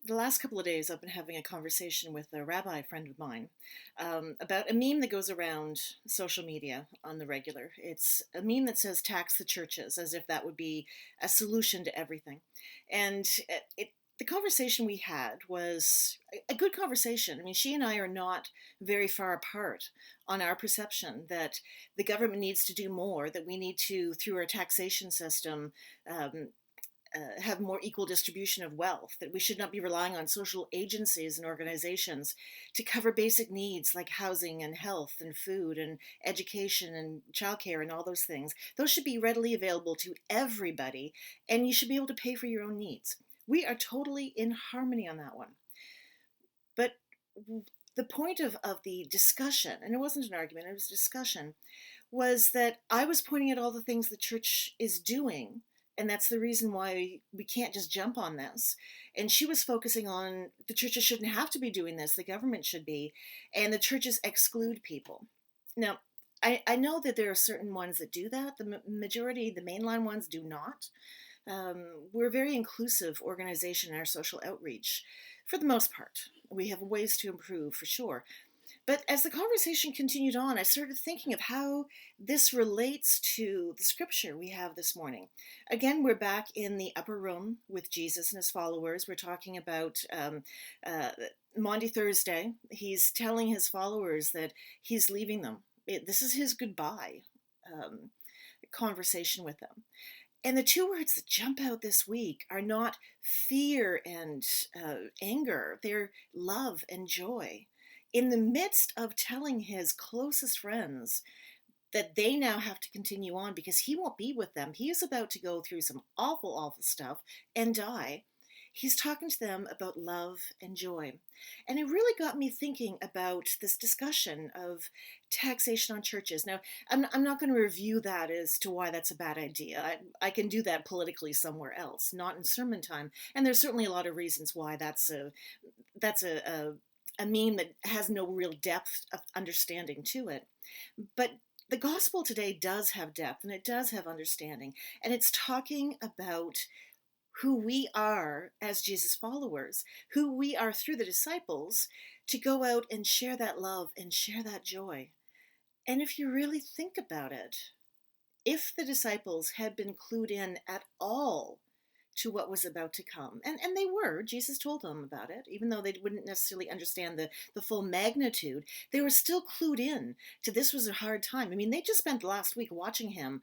The last couple of days, I've been having a conversation with a rabbi friend of mine about a meme that goes around social media on the regular. It's a meme that says tax the churches, as if that would be a solution to everything. And the conversation we had was a good conversation. I mean, she and I are not very far apart on our perception that the government needs to do more, that we need to, through our taxation system, um, have more equal distribution of wealth, that we should not be relying on social agencies and organizations to cover basic needs like housing and health and food and education and childcare and all those things. Those should be readily available to everybody, and you should be able to pay for your own needs. We are totally in harmony on that one. But the point of the discussion, and it wasn't an argument, it was a discussion, was that I was pointing at all the things the church is doing, and that's the reason why we can't just jump on this. And she was focusing on the churches shouldn't have to be doing this, the government should be, and the churches exclude people. Now, I know that there are certain ones that do that. The majority, the mainline ones, do not. We're a very inclusive organization in our social outreach, for the most part. We have ways to improve, for sure. But as the conversation continued on, I started thinking of how this relates to the scripture we have this morning. Again, we're back in the upper room with Jesus and his followers. We're talking about uh, Maundy Thursday. He's telling his followers that he's leaving them. This is his goodbye um, conversation with them. And the two words that jump out this week are not fear and anger, they're love and joy. In the midst of telling his closest friends that they now have to continue on because he won't be with them, he is about to go through some awful, awful stuff and die. He's talking to them about love and joy. And it really got me thinking about this discussion of taxation on churches. Now, I'm not going to review that as to why that's a bad idea. I can do that politically somewhere else, not in sermon time. And there's certainly a lot of reasons why that's a meme that has no real depth of understanding to it. But the gospel today does have depth and it does have understanding. And it's talking about who we are as Jesus followers, who we are through the disciples to go out and share that love and share that joy. And if you really think about it, if the disciples had been clued in at all to what was about to come, and they were, Jesus told them about it, even though they wouldn't necessarily understand the full magnitude, they were still clued in to this was a hard time. I mean, they just spent last week watching him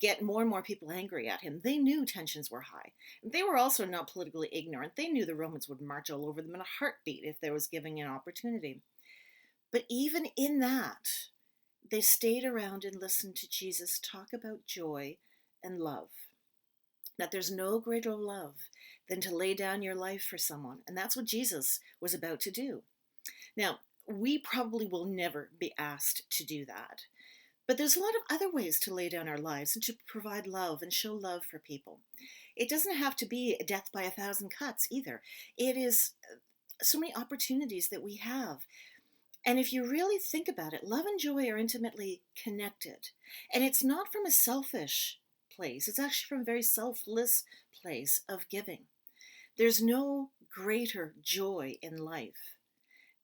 get more and more people angry at him. They knew tensions were high. They were also not politically ignorant. They knew the Romans would march all over them in a heartbeat if there was giving an opportunity. But even in that, they stayed around and listened to Jesus talk about joy and love. That there's no greater love than to lay down your life for someone. And that's what Jesus was about to do. Now, we probably will never be asked to do that. But there's a lot of other ways to lay down our lives and to provide love and show love for people. It doesn't have to be death by a thousand cuts either. It is so many opportunities that we have. And if you really think about it, love and joy are intimately connected. And it's not from a selfish place, it's actually from a very selfless place of giving. There's no greater joy in life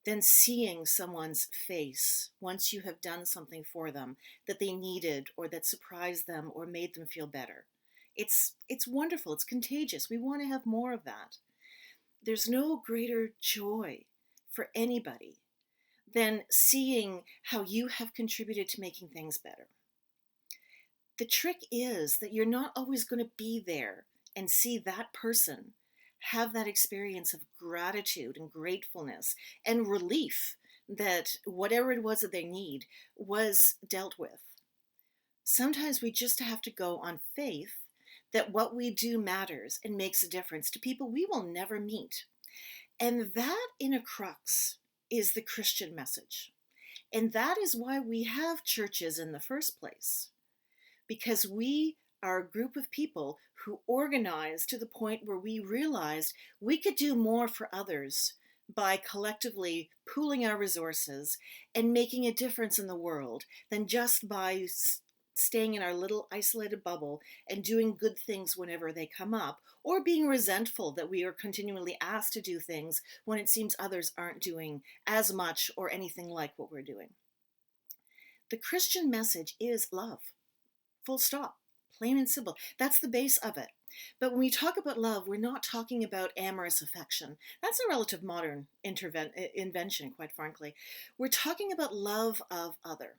than seeing someone's face once you have done something for them that they needed or that surprised them or made them feel better. It's wonderful, it's contagious. We want to have more of that. There's no greater joy for anybody than seeing how you have contributed to making things better. The trick is that you're not always going to be there and see that person have that experience of gratitude and gratefulness and relief that whatever it was that they need was dealt with. Sometimes we just have to go on faith that what we do matters and makes a difference to people we will never meet. And that, in a crux, is the Christian message. And that is why we have churches in the first place, because we are a group of people who organized to the point where we realized we could do more for others by collectively pooling our resources and making a difference in the world than just by staying in our little isolated bubble and doing good things whenever they come up, or being resentful that we are continually asked to do things when it seems others aren't doing as much or anything like what we're doing. The Christian message is love, full stop, plain and simple. That's the base of it. But when we talk about love, we're not talking about amorous affection. That's a relative modern invention, quite frankly. We're talking about love of other.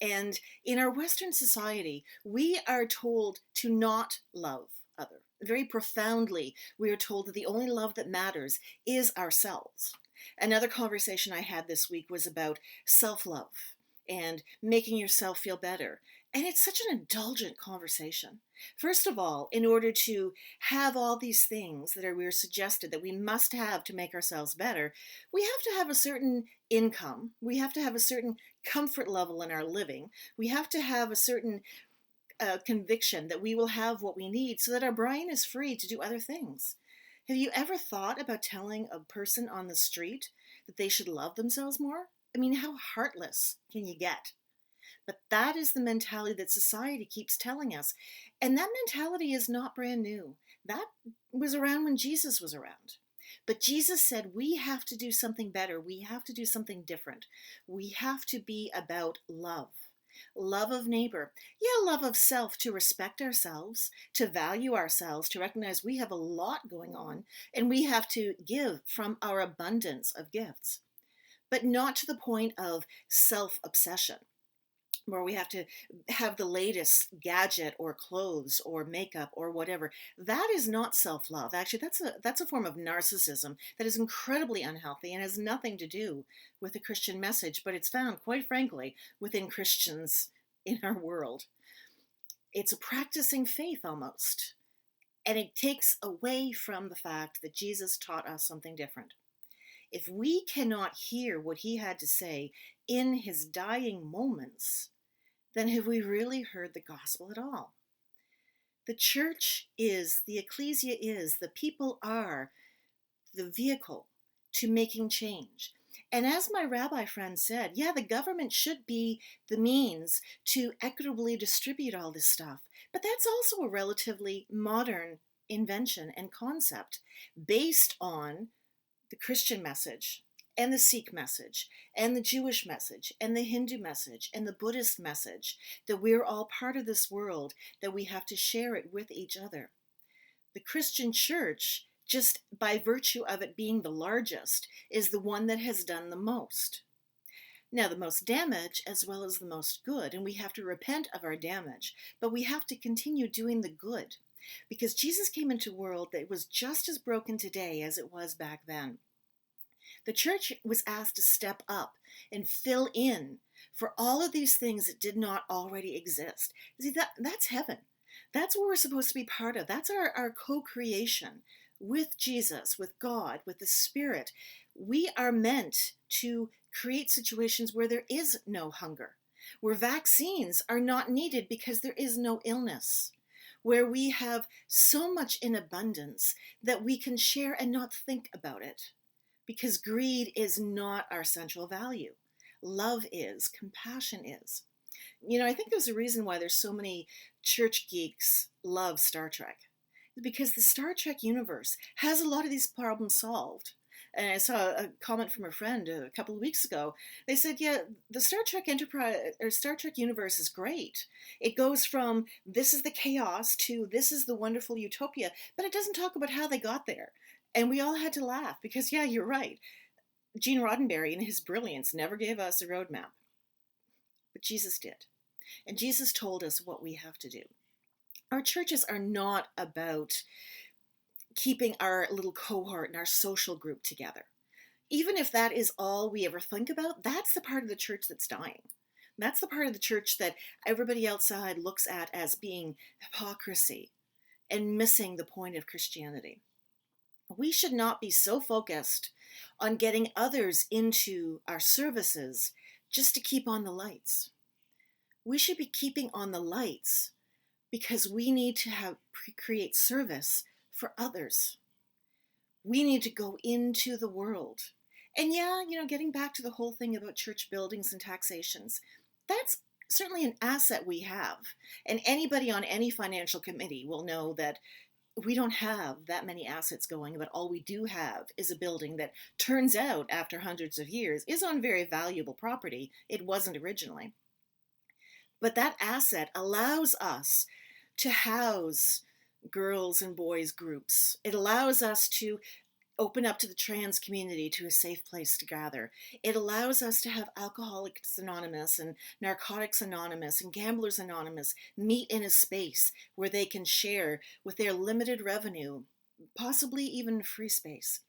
And in our Western society, we are told to not love other. Very profoundly, we are told that the only love that matters is ourselves. Another conversation I had this week was about self love and making yourself feel better. And it's such an indulgent conversation. First of all, in order to have all these things that we're suggested that we must have to make ourselves better, we have to have a certain income. We have to have a certain comfort level in our living. We have to have a certain conviction that we will have what we need so that our brain is free to do other things. Have you ever thought about telling a person on the street that they should love themselves more? I mean, how heartless can you get? But that is the mentality that society keeps telling us. And that mentality is not brand new. That was around when Jesus was around. But Jesus said we have to do something better. We have to do something different. We have to be about love. Love of neighbor. Yeah, love of self, to respect ourselves, to value ourselves, to recognize we have a lot going on and we have to give from our abundance of gifts. But not to the point of self-obsession, where we have to have the latest gadget or clothes or makeup or whatever. That is not self-love. Actually, that's a form of narcissism that is incredibly unhealthy and has nothing to do with the Christian message, but it's found, quite frankly, within Christians in our world. It's a practicing faith almost, and it takes away from the fact that Jesus taught us something different. If we cannot hear what he had to say in his dying moments, then have we really heard the gospel at all? The church is, the ecclesia is, the people are the vehicle to making change. And as my rabbi friend said, yeah, the government should be the means to equitably distribute all this stuff. But that's also a relatively modern invention and concept based on the Christian message and the Sikh message and the Jewish message and the Hindu message and the Buddhist message, that we're all part of this world, that we have to share it with each other. The Christian church, just by virtue of it being the largest, is the one that has done the most. Now, the most damage as well as the most good, and we have to repent of our damage, but we have to continue doing the good, because Jesus came into a world that was just as broken today as it was back then. The church was asked to step up and fill in for all of these things that did not already exist. See, that's heaven. That's what we're supposed to be part of. That's our co-creation with Jesus, with God, with the Spirit. We are meant to create situations where there is no hunger, where vaccines are not needed because there is no illness, where we have so much in abundance that we can share and not think about it, because greed is not our central value. Love is, compassion is. You know, I think there's a reason why there's so many church geeks love Star Trek. Because the Star Trek universe has a lot of these problems solved. And I saw a comment from a friend a couple of weeks ago. They said, yeah, the Star Trek Enterprise or Star Trek universe is great. It goes from this is the chaos to this is the wonderful utopia, but it doesn't talk about how they got there. And we all had to laugh because, yeah, you're right. Gene Roddenberry, in his brilliance, never gave us a roadmap. But Jesus did. And Jesus told us what we have to do. Our churches are not about keeping our little cohort and our social group together. Even if that is all we ever think about, that's the part of the church that's dying. That's the part of the church that everybody outside looks at as being hypocrisy and missing the point of Christianity. We should not be so focused on getting others into our services just to keep on the lights. We should be keeping on the lights because we need to create service for others. We need to go into the world. And yeah, getting back to the whole thing about church buildings and taxations, that's certainly an asset we have. And anybody on any financial committee will know that we don't have that many assets going, but all we do have is a building that turns out, after hundreds of years, is on very valuable property. It wasn't originally. But that asset allows us to house girls and boys groups. It allows us to open up to the trans community, to a safe place to gather. It allows us to have Alcoholics Anonymous and Narcotics Anonymous and Gamblers Anonymous meet in a space where they can share with their limited revenue, possibly even free space.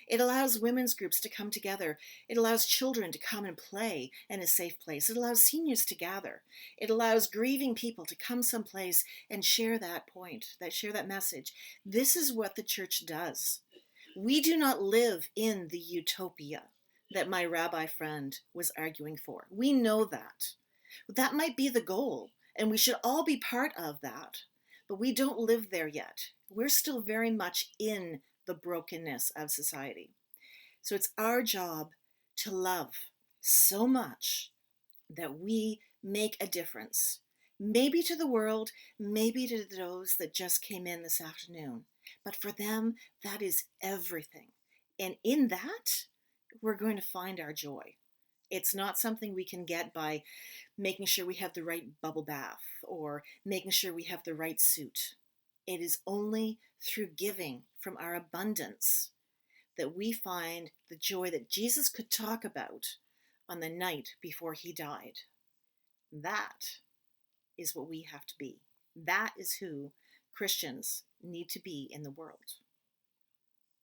It allows women's groups to come together. It allows children to come and play in a safe place. It allows seniors to gather. It allows grieving people to come someplace and share that point, share that message. This is what the church does. We do not live in the utopia that my rabbi friend was arguing for. We know that. That might be the goal, and we should all be part of that. But we don't live there yet. We're still very much in the brokenness of society. So it's our job to love so much that we make a difference. Maybe to the world, maybe to those that just came in this afternoon. But for them, that is everything. And in that, we're going to find our joy. It's not something we can get by making sure we have the right bubble bath or making sure we have the right suit. It is only through giving from our abundance that we find the joy that Jesus could talk about on the night before he died. That is what we have to be. That is who Christians need to be in the world.